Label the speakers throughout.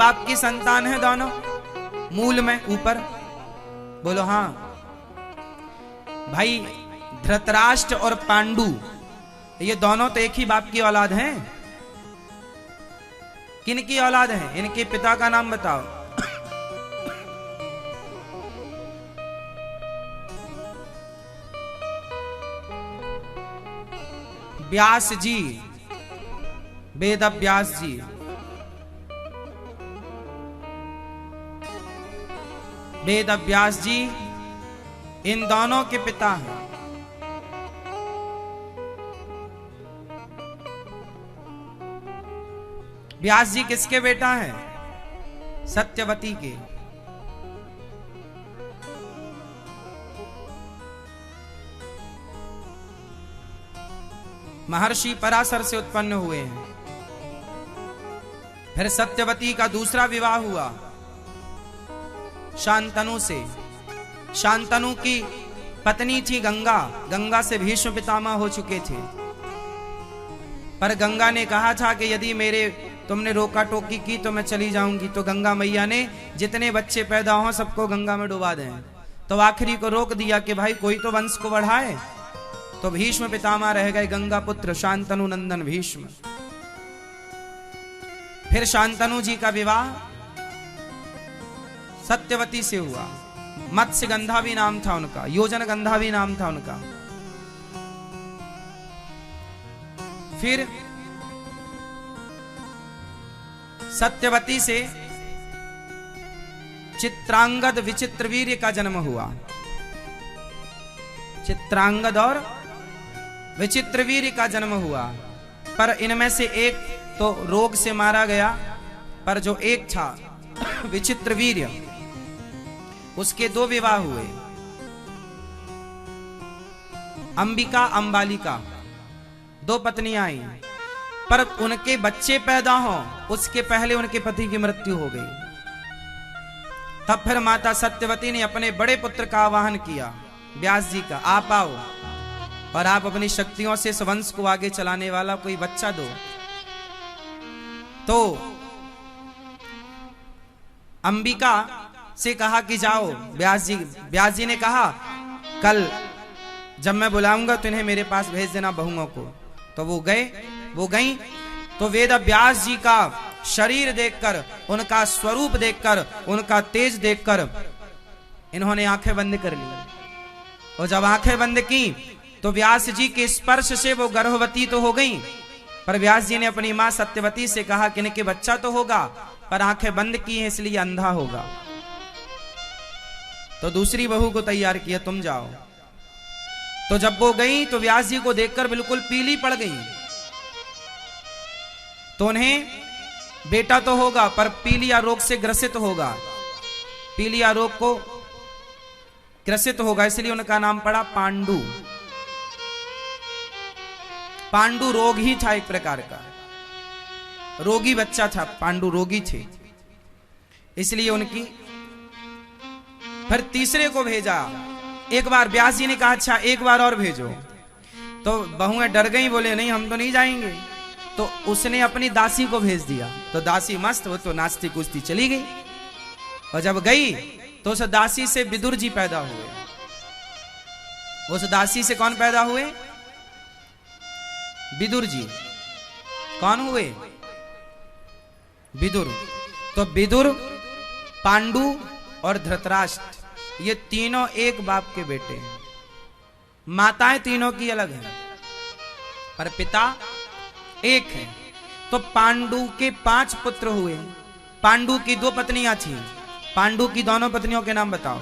Speaker 1: बाप की संतान है दोनों, मूल में ऊपर? बोलो हाँ। भाई धृतराष्ट्र और पांडु ये दोनों तो एक ही बाप की औलाद हैं। किन की औलाद है? इनके पिता का नाम बताओ। व्यास जी, वेद व्यास जी। वेद व्यास जी इन दोनों के पिता हैं। व्यास जी किसके बेटा हैं? सत्यवती के। महर्षि पराशर से उत्पन्न हुए हैं। फिर सत्यवती का दूसरा विवाह हुआ शांतनु से। शांतनु की पत्नी थी गंगा। गंगा से भीष्म पितामह हो चुके थे, पर गंगा ने कहा था कि यदि मेरे तुमने रोका टोकी की तो मैं चली जाऊंगी। तो गंगा मैया ने जितने बच्चे पैदा हों सबको गंगा में डुबा दें। तो आखिरी को रोक दिया कि भाई कोई तो वंश को बढ़ाए। तो भीष्म पितामह रह गए, गंगा पुत्र शांतनु नंदन भीष्म। फिर शांतनु जी का विवाह सत्यवती से हुआ। मत्स्य गंधा भी नाम था उनका, योजन गंधा भी नाम था उनका। फिर सत्यवती से चित्रांगद विचित्रवीर्य का जन्म हुआ। चित्रांगद और विचित्रवीर्य का जन्म हुआ, पर इनमें से एक तो रोग से मारा गया, पर जो एक था विचित्रवीर्य उसके दो विवाह हुए। अंबिका अंबालिका दो पत्नियां आई, पर उनके बच्चे पैदा हों उसके पहले उनके पति की मृत्यु हो गई। तब फिर माता सत्यवती ने अपने बड़े पुत्र का आवाहन किया, व्यास जी का, आप आओ और आप अपनी शक्तियों से इस वंश को आगे चलाने वाला कोई बच्चा दो। तो अंबिका से कहा कि जाओ। व्यास जी ने कहा कल जब मैं बुलाऊंगा तो इन्हें मेरे पास भेज देना बहुओं को। तो वो गई। तो वेद व्यास जी का शरीर देखकर, उनका स्वरूप देखकर, उनका तेज देखकर इन्होंने आंखें बंद कर ली। और जब आंखें बंद की तो व्यास जी के स्पर्श से वो गर्भवती तो हो गई, पर व्यास जी ने अपनी मां सत्यवती से कहा कि इनके बच्चा तो होगा, पर आंखें बंद की हैं इसलिए अंधा होगा। तो दूसरी बहू को तैयार किया, तुम जाओ। तो जब वो गई तो व्यास जी को देखकर बिल्कुल पीली पड़ गई। तो उन्हें बेटा तो होगा पर पीलिया रोग से ग्रसित होगा, पीलिया रोग को ग्रसित होगा, इसलिए उनका नाम पड़ा पांडु। पांडु रोग ही था, एक प्रकार का रोगी बच्चा था। पांडु रोगी थे, इसलिए उनकी। फिर तीसरे को भेजा। एक बार व्यास जी ने कहा अच्छा एक बार और भेजो। तो बहुएं डर गई, बोले नहीं हम तो नहीं जाएंगे। तो उसने अपनी दासी को भेज दिया। तो दासी मस्त, वो तो नाचती कूदती चली गई। और जब गई तो उस दासी से विदुर जी पैदा हुए। उस दासी से कौन पैदा हुए? विदुर जी। कौन हुए? विदुर। तो विदुर, पांडु और धृतराष्ट्र ये तीनों एक बाप के बेटे हैं। माताएं तीनों की अलग हैं, पर पिता एक है। तो पांडु के 5 पुत्र हुए। पांडु की 2 पत्नियां थी। पांडु की दोनों पत्नियों के नाम बताओ।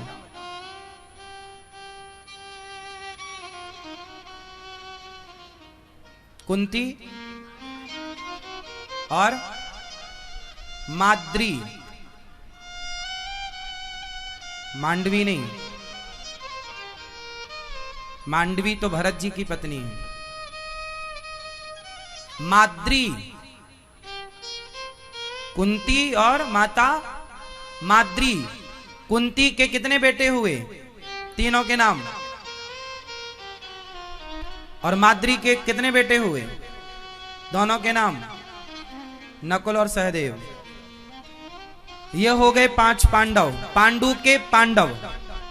Speaker 1: कुंती और माद्री। मांडवी नहीं, मांडवी तो भरत जी की पत्नी है। माद्री, कुंती और माता माद्री। कुंती के कितने बेटे हुए? तीनों के नाम। और माद्री के कितने बेटे हुए? दोनों के नाम, नकुल और सहदेव। ये हो गए 5 पांडव, पांडु के पांडव,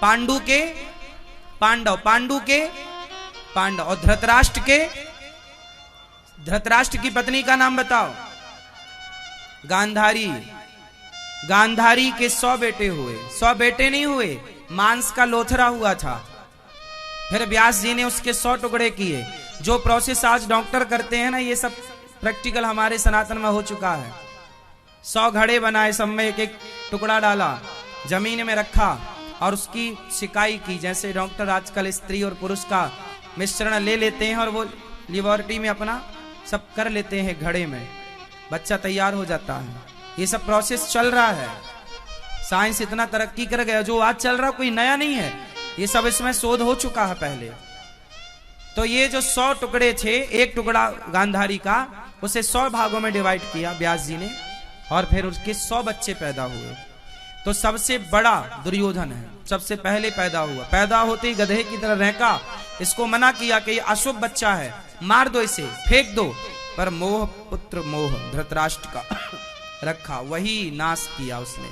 Speaker 1: पांडु के पांडव, पांडु के पांडव। और धृतराष्ट्र के, धृतराष्ट्र की पत्नी का नाम बताओ। गांधारी। गांधारी के 100 बेटे हुए। 100 बेटे नहीं हुए, मांस का लोथरा हुआ था। फिर व्यास जी ने उसके 100 टुकड़े किए। जो प्रोसेस आज डॉक्टर करते हैं ना, ये सब प्रैक्टिकल हमारे सनातन में हो चुका है। 100 घड़े बनाए, सब में एक एक टुकड़ा डाला, जमीन में रखा और उसकी सिकाई की। जैसे डॉक्टर आजकल स्त्री और पुरुष का मिश्रण ले लेते हैं और वो लेबोरेटरी में अपना सब कर लेते हैं, घड़े में बच्चा तैयार हो जाता है। ये सब प्रोसेस चल रहा है। साइंस इतना तरक्की कर गया, जो आज चल रहा कोई नया नहीं है, ये सब इसमें शोध हो चुका है पहले। तो ये जो 100 टुकड़े थे, एक टुकड़ा गांधारी का, उसे 100 भागों में डिवाइड किया व्यास जी ने, और फिर उसके 100 बच्चे पैदा हुए। तो सबसे बड़ा दुर्योधन है, सबसे पहले पैदा हुआ। पैदा होते ही गधे की तरह रहका, इसको मना किया कि ये अशुभ बच्चा है, मार दो इसे, फेंक दो। पर मोह पुत्र मोह धृतराष्ट्र का रखा, वही नाश किया उसने।